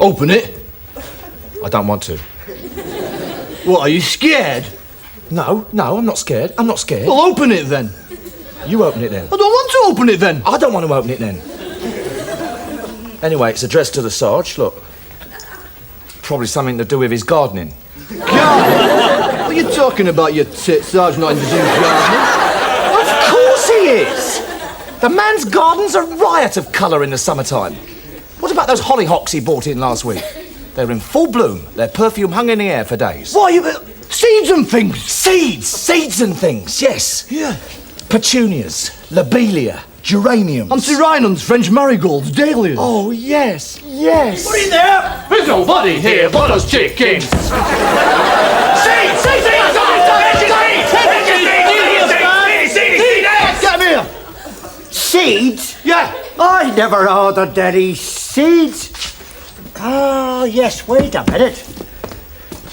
Open it. I don't want to. What, are you scared? No, I'm not scared. I'm not scared. Well, open it then. You open it then. I don't want to open it then. I don't want to open it then. Anyway, it's addressed to the Sarge, look. Probably something to do with his gardening. Gardening? What are you talking about, you tit, Sarge, not into doing gardening? Of course he is! The man's garden's a riot of colour in the summertime. What about those hollyhocks he brought in last week? They're in full bloom. Their perfume hung in the air for days. What, seeds and things? Seeds and things, yes. Yeah. Petunias, lobelia, geraniums. Antirrhinums, French marigolds, dahlias. Oh, yes. What in there? There's nobody here but us chickens. Seeds! Get me here! Seeds? Yeah. I never ordered any seeds. Ah, yes, wait a minute.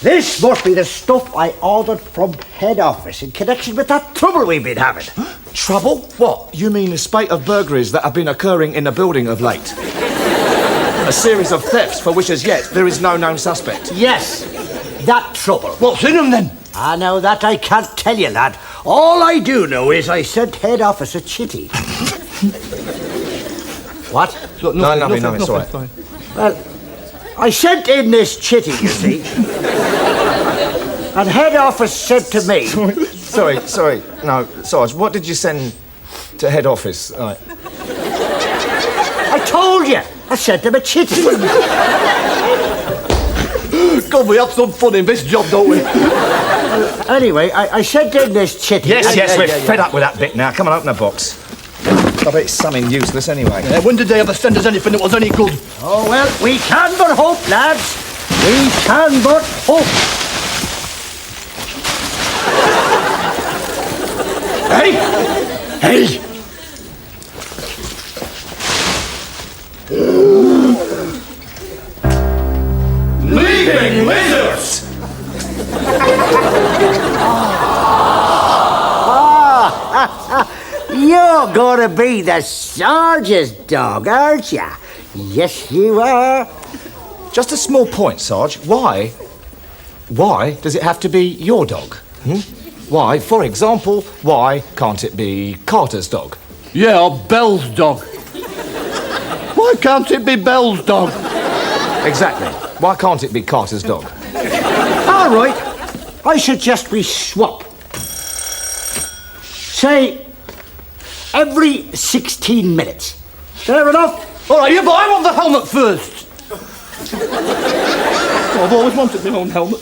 This must be the stuff I ordered from head office in connection with that trouble we've been having. Trouble? What? You mean the spate of burglaries that have been occurring in the building of late? A series of thefts for which as yet there is no known suspect. Yes, that trouble. What's in them then? Ah, now that I can't tell you, lad. All I do know is I sent head office a chitty. What? Look, nothing, it's all right. Fine. Well, I sent in this chitty, you see. And head office said to me... Sorry. No, Sarge, what did you send to head office? Right. I told you, I sent him a chitty. God, we have some fun in this job, don't we? Anyway, I sent in this chitty. Yes, we're fed up with that bit now. Come on, open the box. I bet it's something useless anyway. Yeah, when did they ever send us anything that was any good? Oh, well, we can but hope, lads. We can but hope. Hey! Leaping lizards! You're gonna be the Sarge's dog, aren't you? Yes, you are. Just a small point, Sarge. Why does it have to be your dog? Why, for example, why can't it be Carter's dog? Yeah, or Bell's dog. Why can't it be Bell's dog? Exactly. Why can't it be Carter's dog? All right. I suggest we swap. Say, every 16 minutes. Fair enough? All right, yeah, but I want the helmet first. Oh, I've always wanted my own helmet.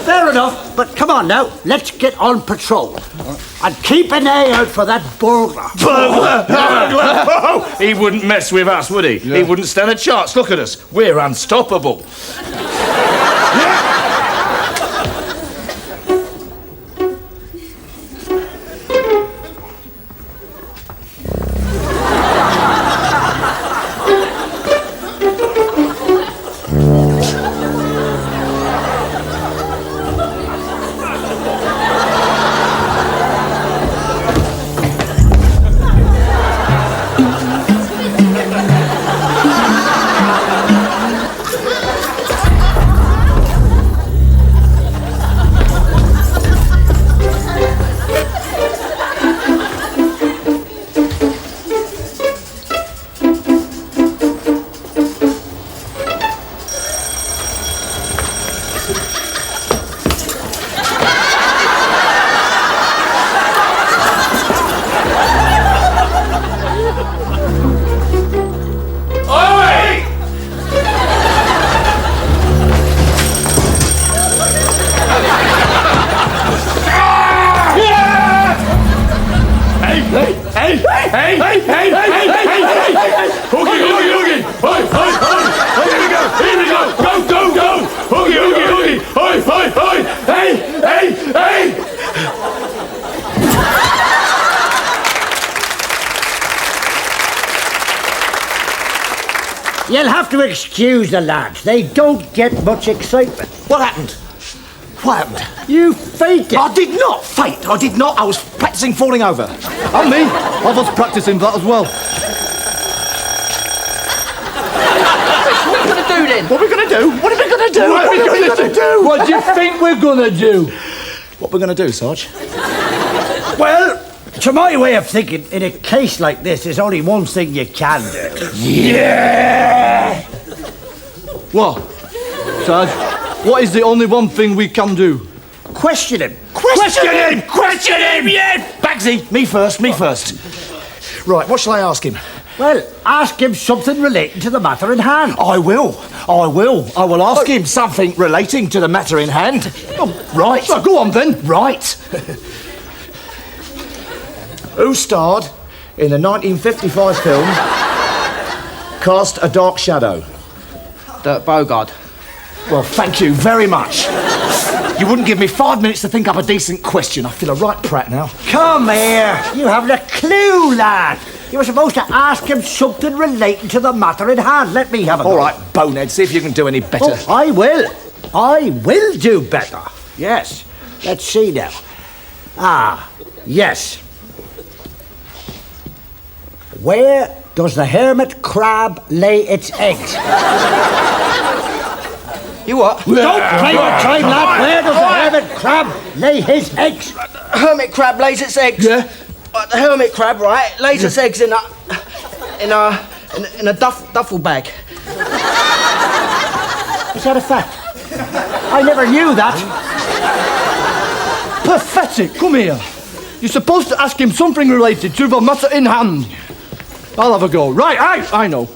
Fair enough, but come on now, let's get on patrol. And keep an eye out for that burglar. He wouldn't mess with us, would he? Yeah. He wouldn't stand a chance. Look at us. We're unstoppable. Hoogie! Hoi! Here we go! Go! Hoogie! Hoi! Hey! You'll have to excuse the lads. They don't get much excitement. What happened? You fainted. I did not faint. I did not. I was practising falling over. And me. I was practising that as well. then? What are we going to do? What are we going to do? What are we gonna do? What do you think we're gonna do? What we're going to do, Sarge? Well, to my way of thinking, in a case like this, there's only one thing you can do. Yeah! What? Sarge, what is the only one thing we can do? Question him. Question him! Question him! Yeah! Bagsy, me first. Right, what shall I ask him? Well, ask him something relating to the matter in hand. I will ask him something relating to the matter in hand. Oh, right. So go on then. Right. Who starred in the 1955 film Cast a Dark Shadow? Dirk Bogarde. Well, thank you very much. You wouldn't give me 5 minutes to think up a decent question. I feel a right prat now. Come here. You haven't a clue, lad. You were supposed to ask him something relating to the matter in hand. Let me have a go. All right, bonehead, see if you can do any better. Oh, I will do better. Yes. Let's see now. Ah, yes. Where does the hermit crab lay its eggs? You what? Don't play your time, lad. Where does the hermit crab lay his eggs? Hermit crab lays its eggs. Yeah? The hermit crab, right, lays its eggs in a duffel bag. Is that a fact? I never knew that. Pathetic. Come here. You're supposed to ask him something related to the matter in hand. I'll have a go. Right, I know.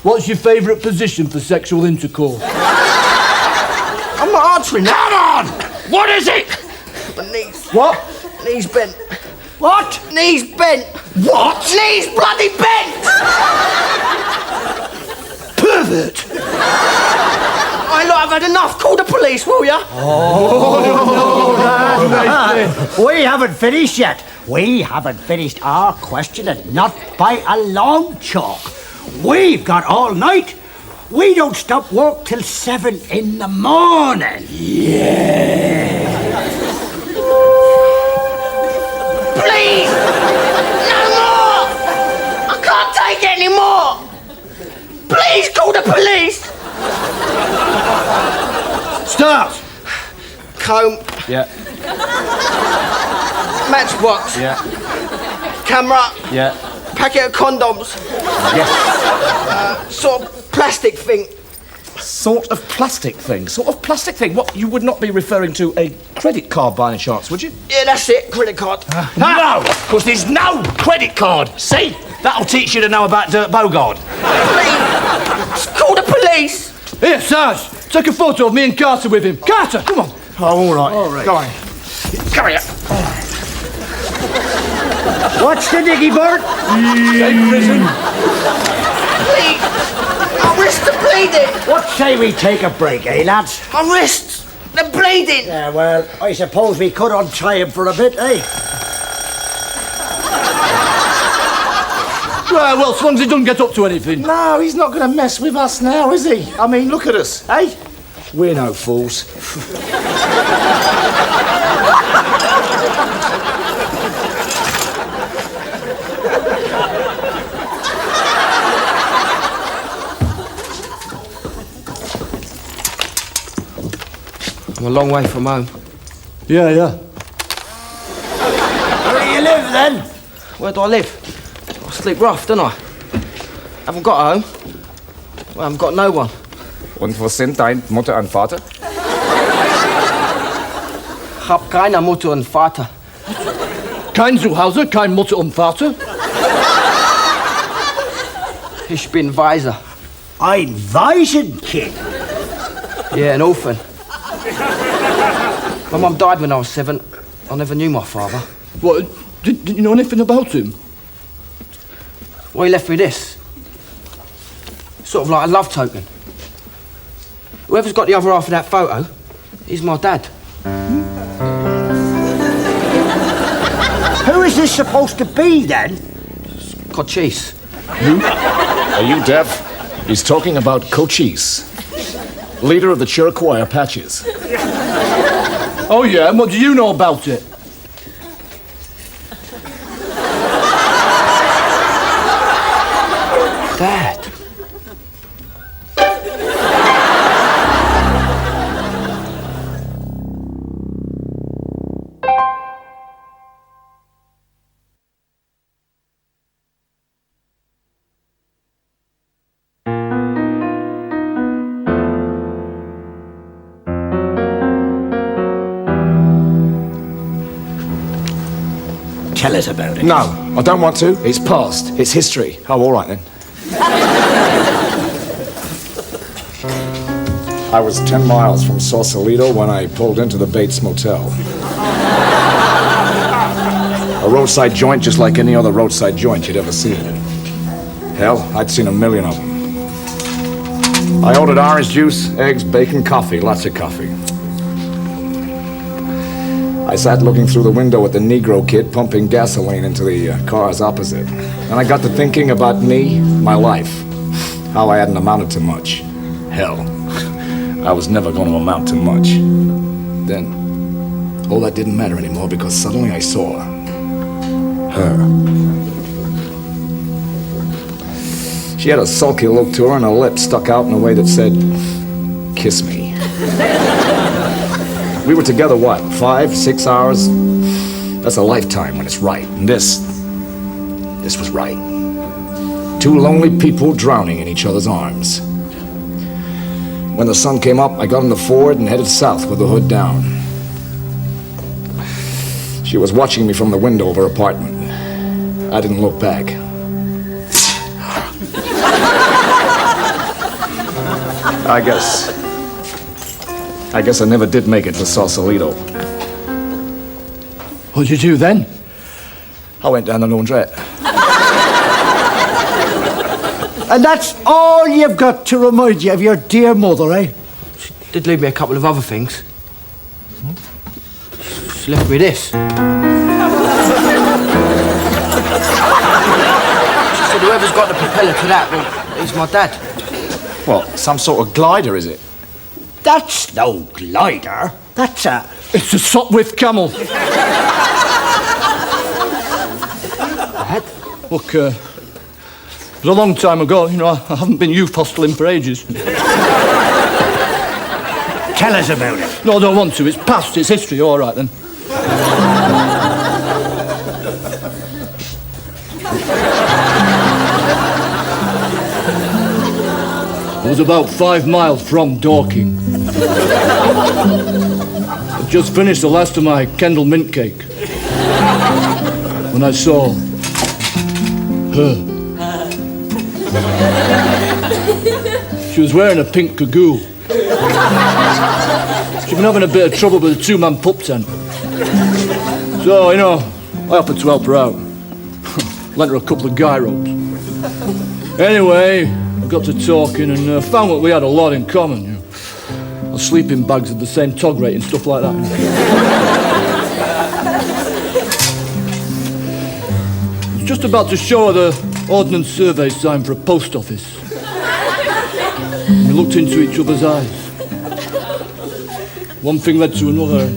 What's your favourite position for sexual intercourse? I'm not answering that. Come on! What is it? My knees. What? Knees bent. What? Knees bent. What? Knees bloody bent! Pervert. I look, I've had enough. Call the police, will ya? We haven't finished yet. We haven't finished our questioning, not by a long chalk. We've got all night. We don't stop work till 7 in the morning. Please! No more! I can't take it anymore! Please call the police! Start. Comb, Yeah, matchbox, yeah, camera, yeah. packet of condoms, Yes. sort of plastic thing. Sort of plastic thing. Sort of plastic thing. What? You would not be referring to a credit card by any chance, would you? Yeah, that's it, credit card. No, because there's no credit card. See? That'll teach you to know about Dirk Bogarde. Please, call the police! Here, Sarge. Take a photo of me and Carter with him. Carter, come on. Oh, all right. All right. Go on. Come here. What's the diggy bird? Please, my wrists are bleeding! What say we take a break, eh, lads? My wrists, they're bleeding! Yeah, well, I suppose we could untie him for a bit, eh? Well, as long as he doesn't get up to anything. No, he's not going to mess with us now, is he? I mean, look at us, eh? We're no fools. I'm a long way from home. Yeah. Where do you live, then? Where do I live? I sleep rough, don't I? Haven't got a home. Well, I haven't got no one. Und wo sind dein Mutter und Vater? Ich hab keine Mutter und Vater. Kein Zuhause, kein Mutter und Vater. Ich bin Weiser. Ein Waisenkind. Yeah, an orphan. My mum died when I was 7. I never knew my father. What? Didn't you know anything about him? Well, he left me this. Sort of like a love token. Whoever's got the other half of that photo, he's my dad. Who is this supposed to be, then? Cochise. Are you deaf? He's talking about Cochise, leader of the Chiriquois Apaches. Oh, yeah, and what do you know about it? Dad. tell us about it. No, I don't want to. It's past. It's history. Oh, all right then. I was 10 miles from Sausalito when I pulled into the Bates Motel. A roadside joint just like any other roadside joint you'd ever seen. Hell, I'd seen a million of them. I ordered orange juice, eggs, bacon, coffee, lots of coffee. I sat looking through the window at the Negro kid pumping gasoline into the cars opposite. And I got to thinking about me, my life, how I hadn't amounted to much. Hell, I was never going to amount to much. Then, all that didn't matter anymore because suddenly I saw her. She had a sulky look to her and her lips stuck out in a way that said, "Kiss me." We were together, what, 5, 6 hours? That's a lifetime when it's right. And this was right. Two lonely people drowning in each other's arms. When the sun came up, I got in the Ford and headed south with the hood down. She was watching me from the window of her apartment. I didn't look back. I guess I never did make it to Sausalito. What'd you do then? I went down the laundrette. And that's all you've got to remind you of your dear mother, eh? She did leave me a couple of other things. She left me this. She said whoever's got the propeller to that, well, he's my dad. What, some sort of glider, is it? That's no glider. That's a... It's a Sopwith camel. Dad? Look, it was a long time ago. You know, I haven't been youth hosteling for ages. Tell us about it. No, I don't want to. It's past. It's history. All right, then. I was about 5 miles from Dorking. I'd just finished the last of my Kendal mint cake when I saw her. She was wearing a pink cagoule. She'd been having a bit of trouble with a two-man pup tent. So, you know, I offered to help her out. Lent her a couple of guy ropes. Anyway, we got to talking and found that we had a lot in common. You know. Our sleeping bags had the same tog rate and stuff like that. I was just about to show her the Ordnance Survey sign for a post office. We looked into each other's eyes. One thing led to another.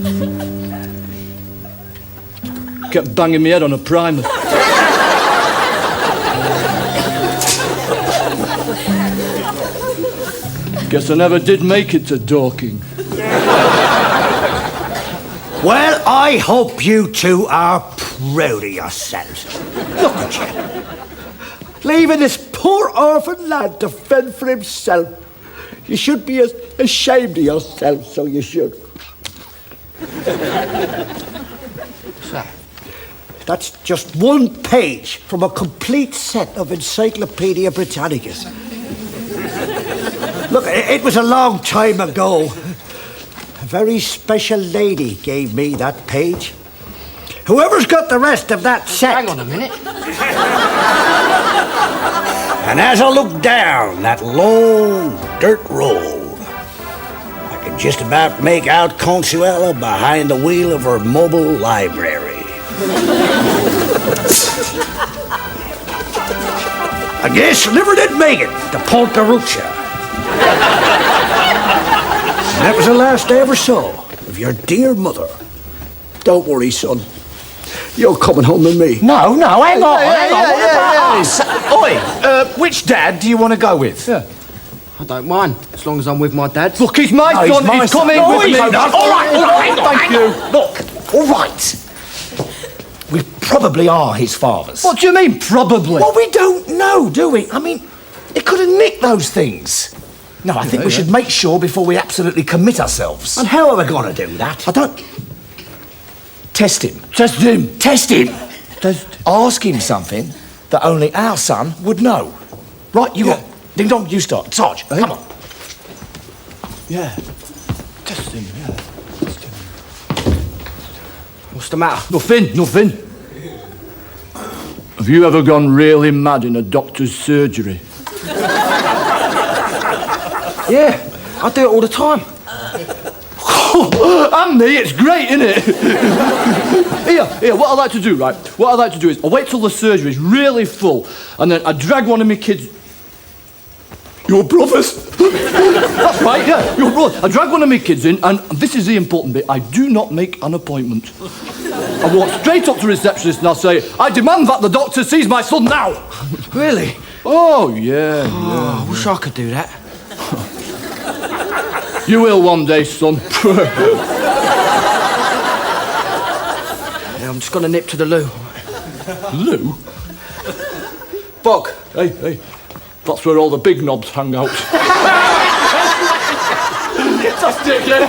Kept banging my head on a primer. Guess I never did make it to Dorking. Well, I hope you two are proud of yourselves. Look at you. Leaving this poor orphan lad to fend for himself. You should be ashamed of yourself, so you should. What's that? That's just one page from a complete set of Encyclopedia Britannicas. Look, it was a long time ago. A very special lady gave me that page. Whoever's got the rest of that set... Hang on a minute. And as I look down that long dirt road, I can just about make out Consuela behind the wheel of her mobile library. I guess she never did make it to Ponta Ruccia. And that was the last I ever saw of your dear mother. Don't worry, son. You're coming home with me. No, hang on. yeah. Oi, which dad do you want to go with? Yeah. I don't mind, as long as I'm with my dad. Look, he's my No, son. my He's son. coming No, with me. All right, hang on. Thank you. Look, all right. We probably are his fathers. What do you mean, probably? Well, we don't know, do we? I mean, he could have nicked those things. No, I think we should make sure before we absolutely commit ourselves. And how are we going to do that? I don't... Test him. Test him. Test him. Ask him something that only our son would know. Right, you Yeah. Ding dong, you start. Sarge, Eh? come on. Yeah. Test him, yeah. Test him. What's the matter? Nothing. Have you ever gone really mad in a doctor's surgery? Yeah, I do it all the time. And me, it's great, isn't it? Here, what I like to do, right? What I like to do is I wait till the surgery is really full, and then I drag one of my kids. Your brothers? That's right, yeah, your brother. I drag one of my kids in, and this is the important bit. I do not make an appointment. I walk straight up to the receptionist and I'll say, I demand that the doctor sees my son now. Really? Oh, yeah. Oh, I wish I could do that. You will one day, son. Yeah, I'm just gonna nip to the loo. Lou? Bog. Hey. That's where all the big knobs hang out. Fantastic, yeah.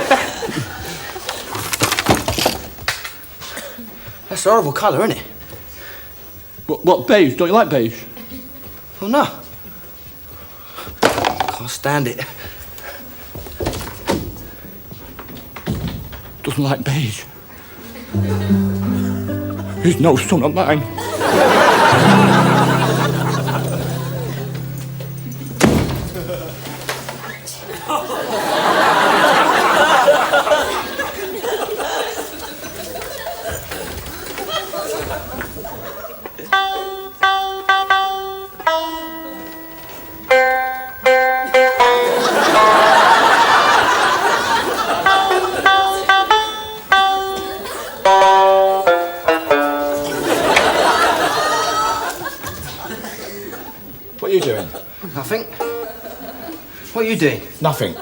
That's a horrible colour, isn't it? What, beige? Don't you like beige? Oh, no. Can't stand it. Doesn't like beige. He's no son of mine. What are you doing? Nothing. What are you doing? Nothing.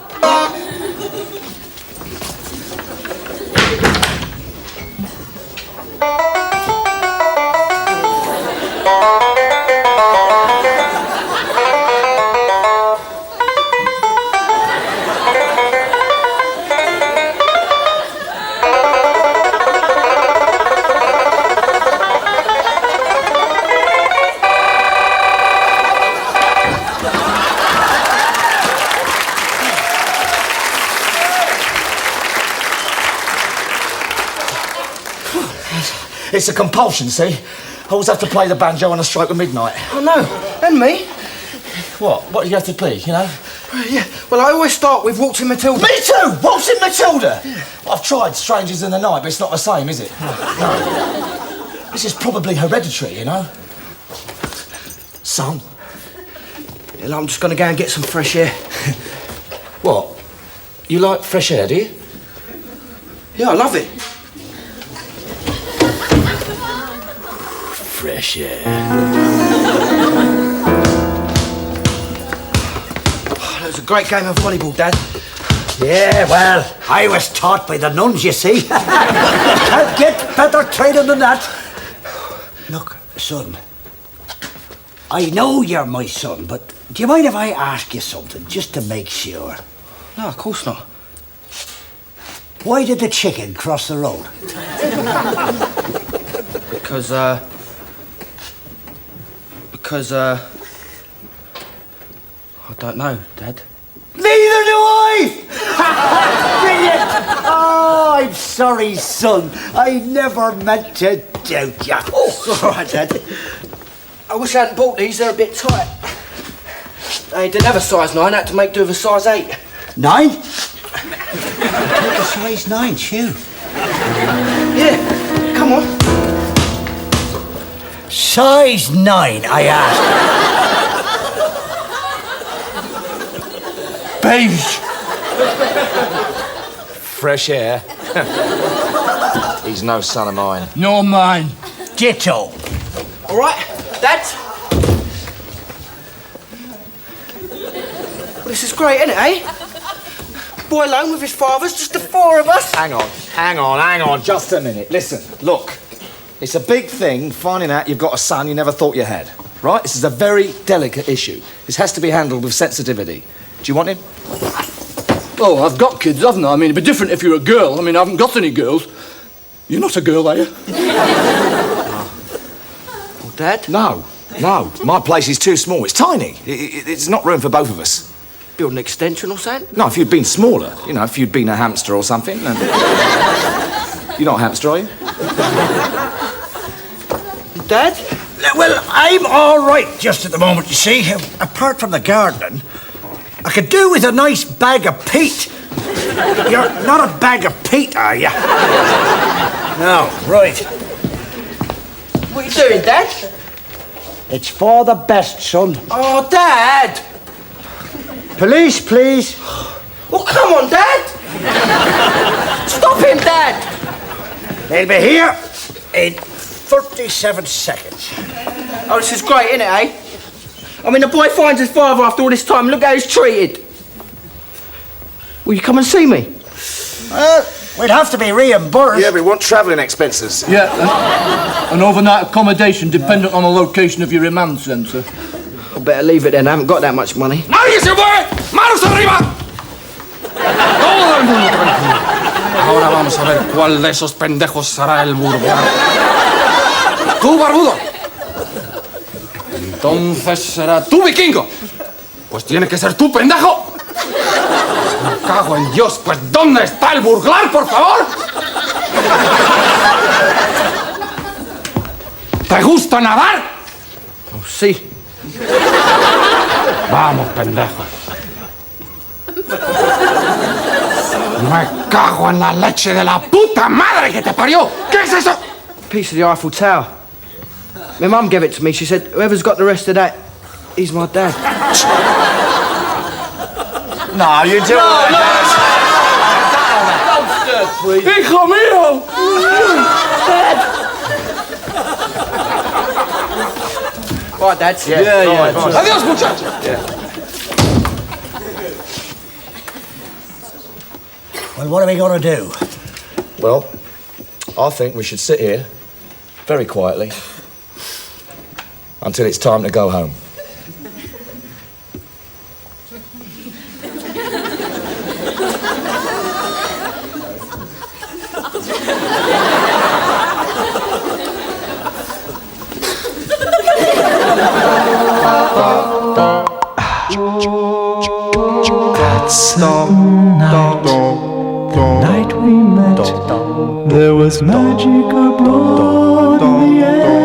It's a compulsion, see? I always have to play the banjo on a stroke of midnight. Oh, no. And me? What? What do you have to play, you know? Yeah, well, I always start with Waltzing Matilda. Me too! Waltzing Matilda! Yeah. I've tried Strangers in the Night, but it's not the same, is it? No. This is probably hereditary, you know? Son? Yeah, I'm just gonna go and get some fresh air. What? You like fresh air, do you? Yeah, I love it. Fresh air. Oh, that was a great game of volleyball, Dad. Yeah, well, I was taught by the nuns, you see. Can't get better training than that. Look, son, I know you're my son, but do you mind if I ask you something, just to make sure? No, of course not. Why did the chicken cross the road? Because, I don't know, Dad. Neither do I! Brilliant! Oh, I'm sorry, son. I never meant to doubt you. Oh, it's all right, Dad. I wish I hadn't bought these. They're a bit tight. They didn't have a size 9. I had to make do with a size 8. 9? Take a size 9 shoe. Yeah, come on. Size 9, I asked. Beige. Fresh air. He's no son of mine. Nor mine. Ditto. All right, Dad. Well, this is great, isn't it, eh? Boy alone with his fathers, just the 4 of us. Hang on, just a minute. Listen, look. It's a big thing finding out you've got a son you never thought you had. Right? This is a very delicate issue. This has to be handled with sensitivity. Do you want him? Oh, I've got kids, haven't I? I mean, it'd be different if you're a girl. I mean, I haven't got any girls. You're not a girl, are you? Dad. No. My place is too small. It's tiny. It's not room for both of us. Build an extension or something? No, if you'd been smaller. You know, if you'd been a hamster or something. You're not a hamster, are you? Dad? Well, I'm all right just at the moment, you see. Apart from the gardening, I could do with a nice bag of peat. You're not a bag of peat, are you? No, right. What are you doing, Dad? It's for the best, son. Oh, Dad! Police, please. Well, come on, Dad! Stop him, Dad! They'll be here in 37 seconds. Oh, this is great, isn't it, eh? I mean, the boy finds his father after all this time. Look how he's treated. Will you come and see me? We'd have to be reimbursed. Yeah, we want travelling expenses. Yeah, an overnight accommodation dependent on the location of your remand centre. I better leave it then. I haven't got that much money. ¡Nadie se mueve! ¡Manos arriba! Todo el mundo tranquilo. Ahora vamos a ver cuál de esos pendejos será el burbujar. ¡Tú, barbudo! Entonces será tú, vikingo. Pues tiene que ser tú, pendejo. Me cago en Dios. Pues ¿dónde está el burglar, por favor? ¿Te gusta nadar? Oh, sí. Vamos, pendejo. Me cago en la leche de la puta madre que te parió. ¿Qué es eso? Piece of the Eiffel Tower. My mum gave it to me. She said, whoever's got the rest of that, he's my dad. No, you do it. ¡Hijo mío! All right, Dad. Yeah. Adiós, muchachos. Well, what are we going to do? Well, I think we should sit here, very quietly, until it's time to go home. Night we met, there was magic aboard the air.